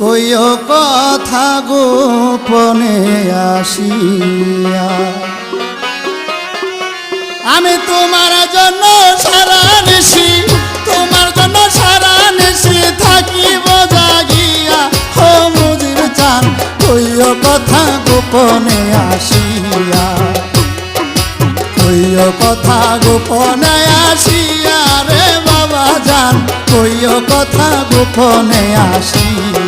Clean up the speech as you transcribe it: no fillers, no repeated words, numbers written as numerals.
কইও কথা গোপনে আসিয়া, আমি তোমার জন্য সারা নিশি, তোমার জন্য সারা নিশি থাকিব জাগিয়া। হো মুজিব চান কইও কথা গোপনে আসিয়া, কইও কথা গোপনে আসিয়া রে বাবা জান, কইও কথা গোপনে আসিয়া।